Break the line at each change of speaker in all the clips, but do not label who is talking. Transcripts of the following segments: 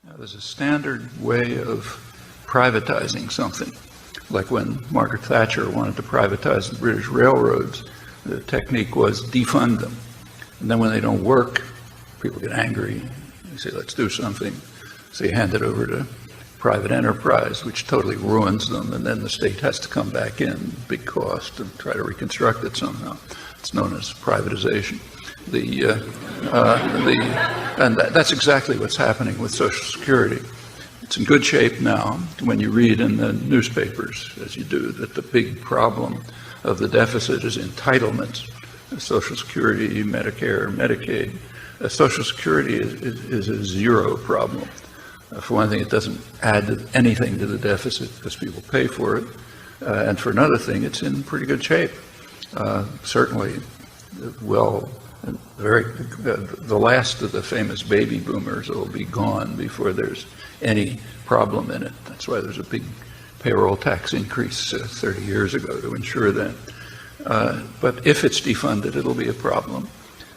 Now, there's a standard way of privatizing something. Like when Margaret Thatcher wanted to privatize the British railroads, the technique was defund them. And then when they don't work, people get angry. They say, let's do something. So you hand it over to private enterprise, which totally ruins them, and then the state has to come back in, big cost, and try to reconstruct it somehow. It's known as privatization. And that's exactly what's happening with Social Security. It's in good shape now when you read in the newspapers, as you do, that the big problem of the deficit is entitlements. Social Security, Medicare, Medicaid. Social Security is a zero problem. For one thing, it doesn't add anything to the deficit because people pay for it. And for another thing, it's in pretty good shape. Certainly, the last of the famous baby boomers will be gone before there's any problem in it. That's why there's a big payroll tax increase 30 years ago to ensure that. But if it's defunded, it'll be a problem.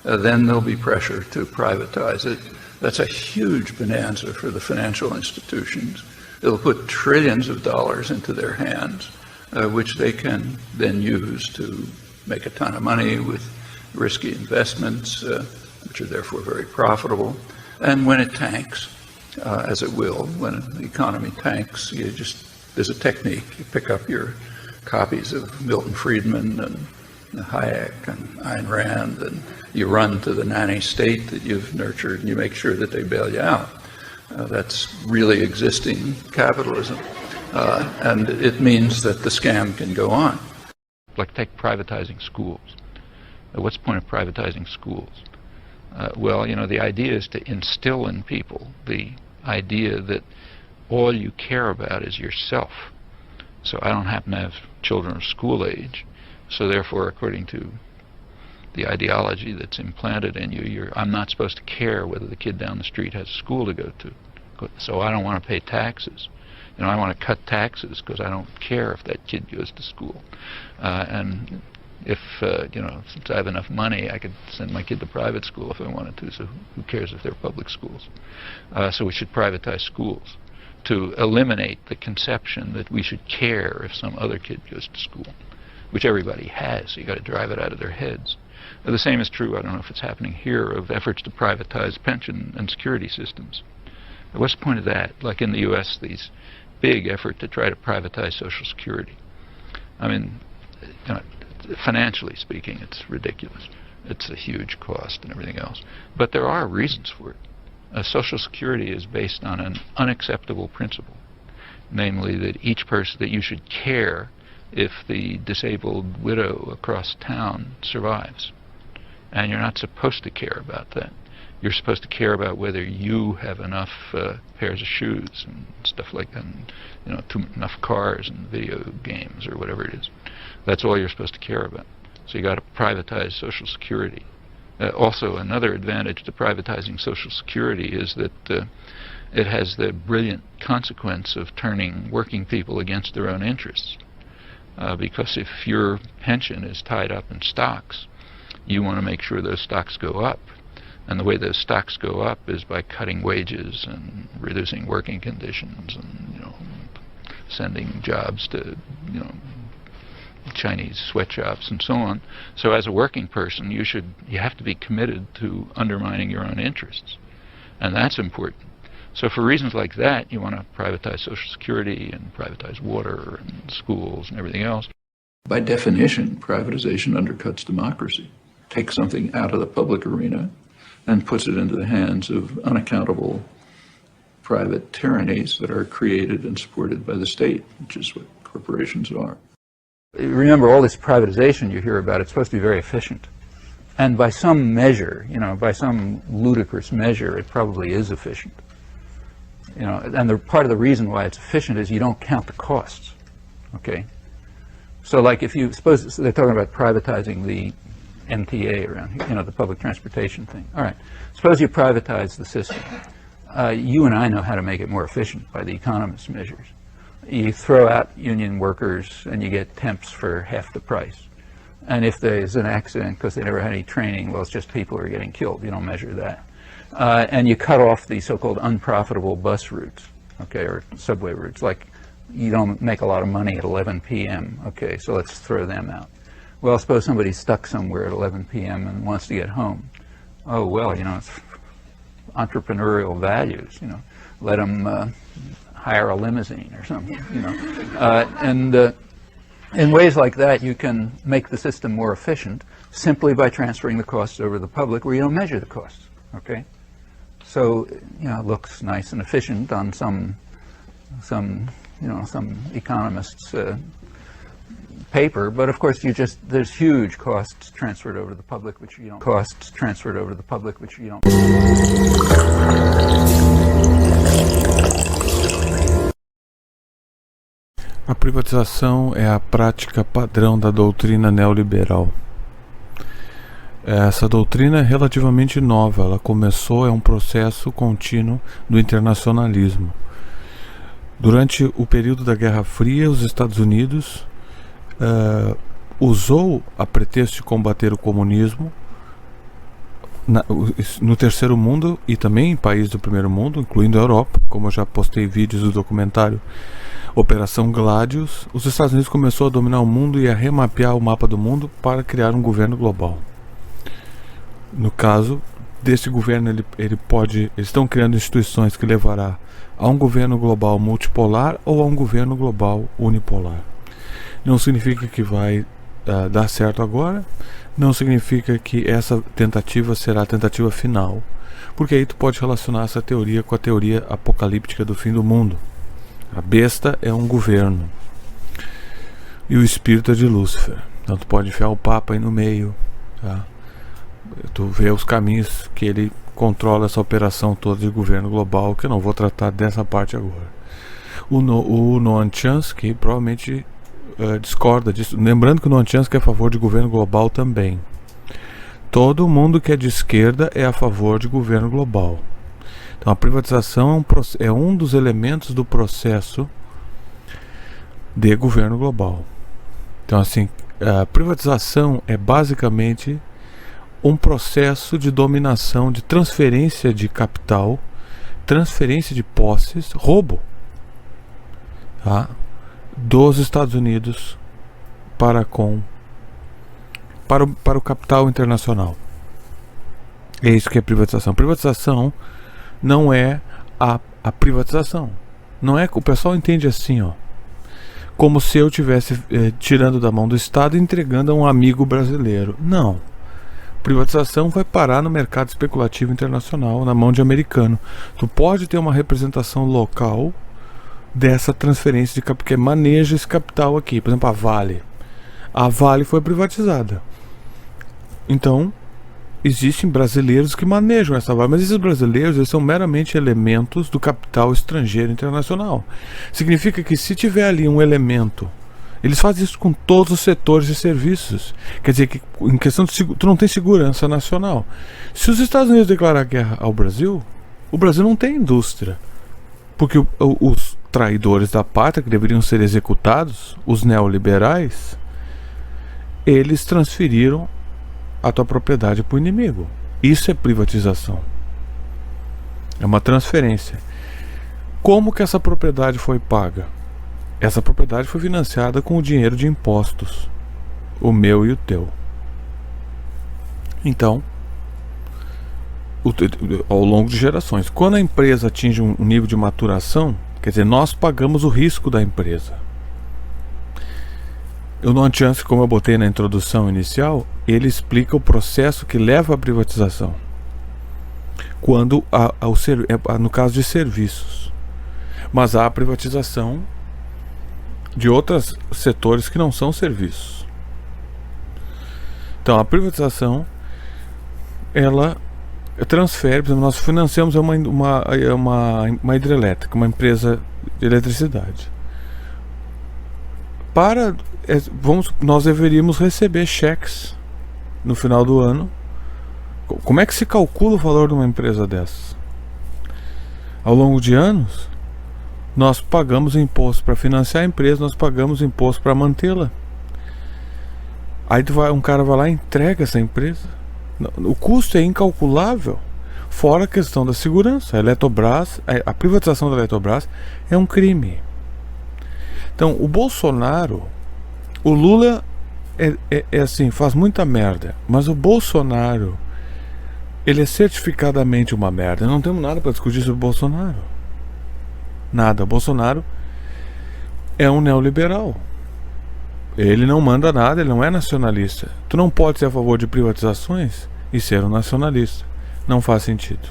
Then there'll be pressure to privatize it. That's a huge bonanza for the financial institutions. It'll put trillions of dollars into their hands, which they can then use to make a ton of money with risky investments, which are therefore very profitable. And when it tanks, as it will, when the economy tanks, there's a technique. You pick up your copies of Milton Friedman and Hayek and Ayn Rand, and you run to the nanny state that you've nurtured, and you make sure that they bail you out. That's really existing capitalism, and it means that the scam can go on.
Like take privatizing schools. What's the point of privatizing schools? Well, the idea is to instill in people the idea that all you care about is yourself. So I don't happen to have children of school age, so therefore, according to the ideology that's implanted in you, I'm not supposed to care whether the kid down the street has a school to go to. So I don't want to pay taxes. I want to cut taxes because I don't care if that kid goes to school. And if, since I have enough money, I could send my kid to private school if I wanted to, so who cares if they're public schools? So we should privatize schools to eliminate the conception that we should care if some other kid goes to school, which everybody has. So you got to drive it out of their heads. The same is true, I don't know if it's happening here, of efforts to privatize pension and security systems. What's the point of that? Like in the U.S., these big effort to try to privatize Social Security. I mean, financially speaking, it's ridiculous. It's a huge cost and everything else. But there are reasons for it. Social Security is based on an unacceptable principle, namely that each person, that you should care if the disabled widow across town survives. And you're not supposed to care about that. You're supposed to care about whether you have enough pairs of shoes and stuff like that, and, enough cars and video games or whatever it is. That's all you're supposed to care about. So you got to privatize Social Security. Also, another advantage to privatizing Social Security is that it has the brilliant consequence of turning working people against their own interests. Because if your pension is tied up in stocks, you want to make sure those stocks go up. And the way those stocks go up is by cutting wages and reducing working conditions and, sending jobs to, Chinese sweatshops and so on. So as a working person, you have to be committed to undermining your own interests. And that's important. So for reasons like that, you want to privatize Social Security and privatize water and schools and everything else.
By definition, privatization undercuts democracy. Takes something out of the public arena and puts it into the hands of unaccountable private tyrannies that are created and supported by the state, which is what corporations are.
Remember, all this privatization you hear about, it's supposed to be very efficient. And by some measure, by some ludicrous measure, it probably is efficient. And part of the reason why it's efficient is you don't count the costs, okay? So like if you, suppose they're talking about privatizing the MTA around here, the public transportation thing. All right, suppose you privatize the system. You and I know how to make it more efficient by the economist measures. You throw out union workers and you get temps for half the price. And if there's an accident because they never had any training, well, it's just people are getting killed. You don't measure that.
and you cut off the so-called unprofitable bus routes, okay, or subway routes, like you don't make a lot of money at 11 p.m., okay, so let's throw them out. Well, suppose somebody's stuck somewhere at 11 p.m. and wants to get home. Oh, well, you know, it's entrepreneurial values, you know, let them hire a limousine or something, you know. And in ways like that, you can make the system more efficient simply by transferring the costs over to the public where you don't measure the costs, okay? So, you know, it looks nice and efficient on some economist's paper, but of course there's huge costs transferred over to the public which you don't.
A privatização é a prática padrão da doutrina neoliberal. Essa doutrina é relativamente nova, ela começou, é um processo contínuo do internacionalismo. Durante o período da Guerra Fria, os Estados Unidos usou, a pretexto de combater o comunismo, no terceiro mundo e também em países do primeiro mundo, incluindo a Europa, como eu já postei vídeos do documentário Operação Gladius, os Estados Unidos começou a dominar o mundo e a remapear o mapa do mundo para criar um governo global. No caso desse governo, eles estão criando instituições que levará a um governo global multipolar ou a um governo global unipolar. Não significa que vai dar certo agora, não significa que essa tentativa será a tentativa final, porque aí tu pode relacionar essa teoria com a teoria apocalíptica do fim do mundo. A besta é um governo e o espírito é de Lúcifer. Então tu pode enfiar o Papa aí no meio, tá? Tu vê os caminhos que ele controla essa operação toda de governo global, que eu não vou tratar dessa parte agora. O Noam Chomsky provavelmente discorda disso. Lembrando que o Noam Chomsky é a favor de governo global também. Todo mundo que é de esquerda é a favor de governo global. Então a privatização é um dos elementos do processo de governo global. Então assim, a privatização é basicamente um processo de dominação, de transferência de capital, transferência de posses, roubo, tá? Dos Estados Unidos para o capital internacional. É isso que é privatização. Privatização não é a privatização. Não é, o pessoal entende assim, ó, como se eu estivesse tirando da mão do Estado e entregando a um amigo brasileiro. Não. Privatização vai parar no mercado especulativo internacional, na mão de americano. Tu pode ter uma representação local dessa transferência de capital, porque maneja esse capital aqui. Por exemplo, a Vale. A Vale foi privatizada. Então, existem brasileiros que manejam essa Vale, mas esses brasileiros, eles são meramente elementos do capital estrangeiro internacional. Significa que se tiver ali um elemento, eles fazem isso com todos os setores de serviços. Quer dizer que em questão de tu não tem segurança nacional. Se os Estados Unidos declarar guerra ao Brasil, o Brasil não tem indústria. Porque os traidores da pátria, que deveriam ser executados, os neoliberais, eles transferiram a tua propriedade para o inimigo. Isso é privatização. É uma transferência. Como que essa propriedade foi paga? Essa propriedade foi financiada com o dinheiro de impostos, o meu e o teu. Então, ao longo de gerações, quando a empresa atinge um nível de maturação, quer dizer, nós pagamos o risco da empresa. O Noam Chomsky, como eu botei na introdução inicial, ele explica o processo que leva à privatização. Quando no caso de serviços. Mas há a privatização de outros setores que não são serviços. Então a privatização, ela transfere, por exemplo, nós financiamos uma hidrelétrica, uma empresa de eletricidade. Nós deveríamos receber cheques no final do ano. Como é que se calcula o valor de uma empresa dessa? Ao longo de anos, nós pagamos imposto para financiar a empresa, nós pagamos imposto para mantê-la. Aí um cara vai lá e entrega essa empresa. O custo é incalculável. Fora a questão da segurança. A Eletrobras, a privatização da Eletrobras é um crime. Então, o Bolsonaro, o Lula é assim, faz muita merda, mas o Bolsonaro, ele é certificadamente uma merda. Não temos nada para discutir sobre o Bolsonaro. Nada. O Bolsonaro é um neoliberal. Ele não manda nada, ele não é nacionalista. Tu não pode ser a favor de privatizações e ser um nacionalista. Não faz sentido.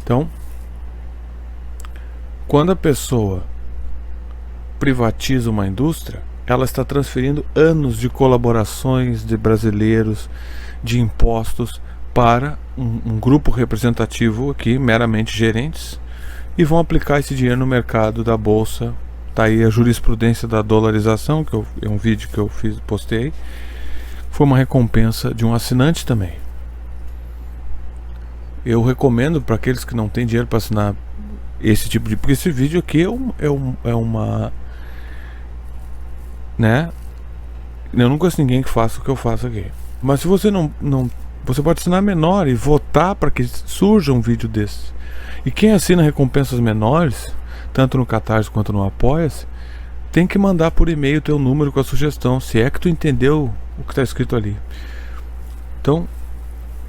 Então, quando a pessoa privatiza uma indústria, ela está transferindo anos de colaborações de brasileiros, de impostos, para um grupo representativo aqui, meramente gerentes, e vão aplicar esse dinheiro no mercado da bolsa. Tá aí a jurisprudência da dolarização, que é um vídeo que eu postei. Foi uma recompensa de um assinante também. Eu recomendo para aqueles que não têm dinheiro para assinar esse tipo de... Porque esse vídeo aqui é uma... né? Eu não conheço ninguém que faça o que eu faço aqui. Mas se você não você pode assinar menor e votar para que surja um vídeo desse. E quem assina recompensas menores, tanto no Catarse quanto no Apoia-se, tem que mandar por e-mail o teu número com a sugestão, se é que tu entendeu o que está escrito ali. Então,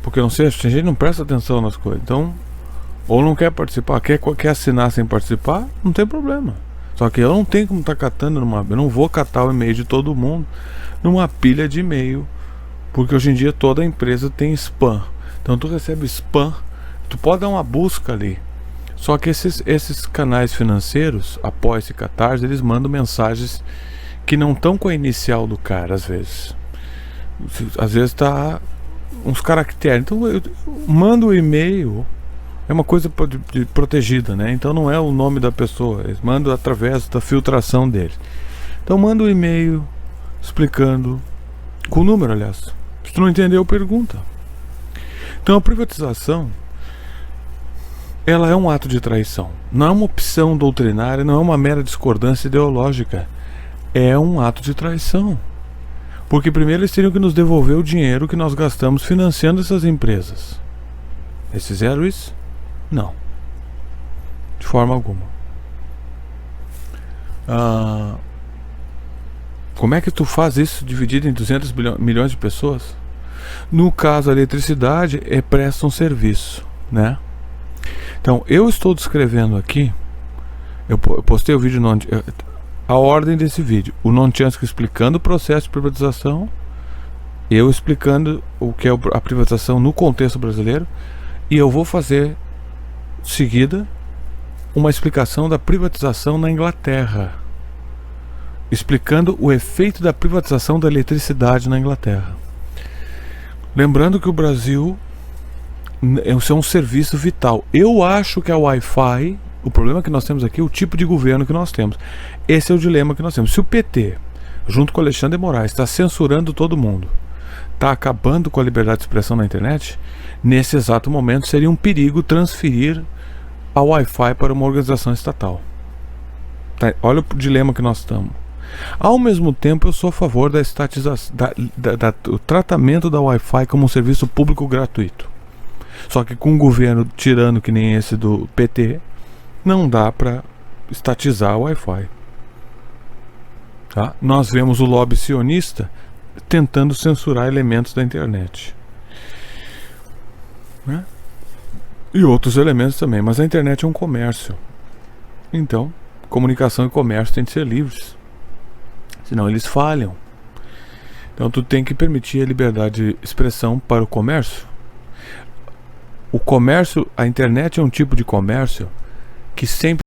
porque eu não sei, a gente não presta atenção nas coisas. Então, ou não quer participar, quer assinar sem participar, não tem problema. Só que eu não tenho como estar catando eu não vou catar o e-mail de todo mundo numa pilha de e-mail, porque hoje em dia toda empresa tem spam. Então tu recebe spam, tu pode dar uma busca ali. Só que esses canais financeiros, Apoia-se e Catarse, eles mandam mensagens que não estão com a inicial do cara, às vezes. Às vezes tá uns caracteres. Então eu mando o e-mail, é uma coisa protegida, né? Então não é o nome da pessoa, eles mandam através da filtração deles. Então manda o e-mail explicando, com o número, aliás. Se tu não entendeu, pergunta. Então a privatização, ela é um ato de traição. Não é uma opção doutrinária, não é uma mera discordância ideológica. É um ato de traição. Porque primeiro eles teriam que nos devolver o dinheiro que nós gastamos financiando essas empresas. Eles fizeram isso? Não. De forma alguma. Como é que tu faz isso dividido em 200 milhões de pessoas? No caso, a eletricidade presta um serviço, né? Então, eu estou descrevendo aqui, eu postei o vídeo, a ordem desse vídeo, o Nonchansky explicando o processo de privatização, eu explicando o que é a privatização no contexto brasileiro, e eu vou fazer, seguida, uma explicação da privatização na Inglaterra, explicando o efeito da privatização da eletricidade na Inglaterra. Lembrando que o Brasil é um serviço vital. Eu acho que a Wi-Fi, o problema que nós temos aqui é o tipo de governo que nós temos. Esse é o dilema que nós temos. Se o PT, junto com o Alexandre de Moraes, está censurando todo mundo, está acabando com a liberdade de expressão na internet, nesse exato momento seria um perigo transferir a Wi-Fi para uma organização estatal. Tá? Olha o dilema que nós estamos. Ao mesmo tempo, eu sou a favor da estatização, do tratamento da Wi-Fi como um serviço público gratuito. Só que com um governo tirano que nem esse do PT, não dá para estatizar a Wi-Fi. Tá? Nós vemos o lobby sionista tentando censurar elementos da internet, né? E outros elementos também, mas a internet é um comércio. Então, comunicação e comércio têm de ser livres, senão eles falham. Então tu tem que permitir a liberdade de expressão para o comércio. O comércio, a internet é um tipo de comércio que sempre